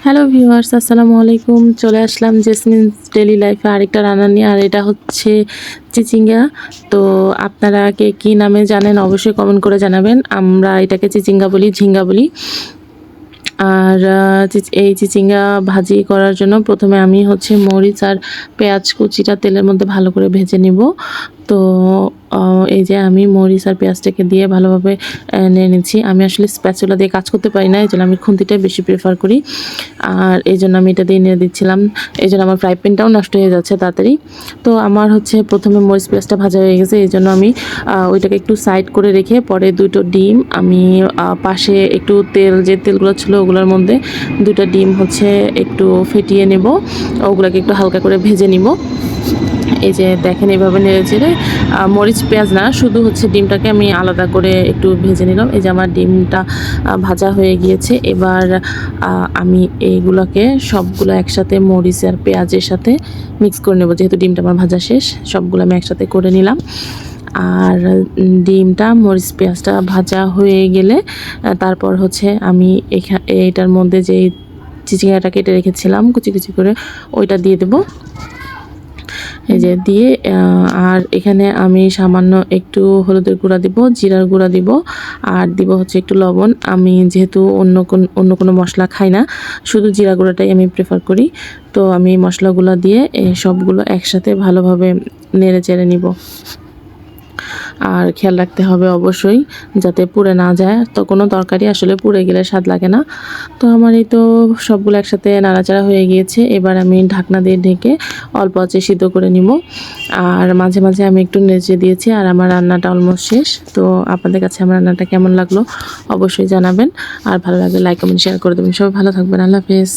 Hello viewers, আসসালামু আলাইকুম। চলে আসলাম জেসমিন ডেইলি লাইফে আরেকটা রান্না নিয়ে। আর এটা হচ্ছে চিচিঙ্গা। তো আপনারা কে কী নামে জানেন অবশ্যই কমেন্ট করে জানাবেন। আমরা এটাকে চিচিঙ্গা বলি, ঝিঙ্গা বলি। আর এই চিচিঙ্গা ভাজি করার জন্য প্রথমে আমি হচ্ছে মরিচ আর পেঁয়াজ কুচিটা তেলের মধ্যে ভালো করে ভেজে নিব। তো এই যে আমি মরিচ আর পেঁয়াজটাকে দিয়ে ভালোভাবে নিয়ে নিচ্ছি। আমি আসলে স্প্যাচুলা দিয়ে কাজ করতে পারি না, এই জন্য আমি খুন্তিটাই বেশি প্রেফার করি। আর এই জন্য আমি এটা দিয়ে নিয়ে দিচ্ছিলাম। এই জন্য আমার ফ্রাই প্যানটাও নষ্ট হয়ে যাচ্ছে তাড়াতাড়ি। তো আমার হচ্ছে প্রথমে মরিচ পেঁয়াজটা ভাজা হয়ে গেছে, এই জন্য আমি ওইটাকে একটু সাইড করে রেখে পরে দুটো ডিম আমি পাশে একটু তেল, যে তেলগুলো ছিল ওগুলোর মধ্যে দুটো ডিম হচ্ছে একটু ফেটিয়ে নেব, ওগুলোকে একটু হালকা করে ভেজে নিব। এই যে দেখেন এইভাবে নেড়ে চেড়ে মরিচ পেঁয়াজ না, শুধু হচ্ছে ডিমটাকে আমি আলাদা করে একটু ভেজে নিলাম। এই যে আমার ডিমটা ভাজা হয়ে গিয়েছে। এবার আমি এইগুলোকে সবগুলো একসাথে মরিচ আর পেঁয়াজের সাথে মিক্স করে নেব। যেহেতু ডিমটা আমার ভাজা শেষ, সবগুলো আমি একসাথে করে নিলাম। আর ডিমটা মরিচ পেঁয়াজটা ভাজা হয়ে গেলে তারপর হচ্ছে আমি এইটার মধ্যে যেই চিচিঙ্গাটা কেটে রেখেছিলাম কুচি কুচি করে ওইটা দিয়ে দেবো। এই যে দিয়ে আর এখানে আমি সামান্য একটু হলুদের গুঁড়া দিব, জিরার গুঁড়া দিব, আর দিব হচ্ছে একটু লবণ। আমি যেহেতু অন্য কোনো মশলা খাই না, শুধু জিরা গুঁড়াটাই আমি প্রেফার করি। তো আমি মশলাগুলো দিয়ে সবগুলো একসাথে ভালোভাবে নেড়ে চেড়ে নিব। আর খেয়াল রাখতে হবে অবশ্যই যাতে পুড়ে না যায়, তো কোনো তরকারি আসলে পুড়ে গেলে স্বাদ লাগে না। তো আমার এই তো সবগুলো একসাথে নাড়াচাড়া হয়ে গিয়েছে। এবার আমি ঢাকনা দিয়ে ঢেকে অল্প আঁচে সিদ্ধ করে নিব। আর মাঝে মাঝে আমি একটু নেড়ে দিয়েছি। আর আমার রান্নাটা অলমোস্ট শেষ। তো আপনাদের কাছে আমার রান্নাটা কেমন লাগলো অবশ্যই জানাবেন। আর ভালো লাগলে লাইক কমেন্ট শেয়ার করে দেবেন। সবাই ভালো থাকবেন। আল্লাহ হাফেজ।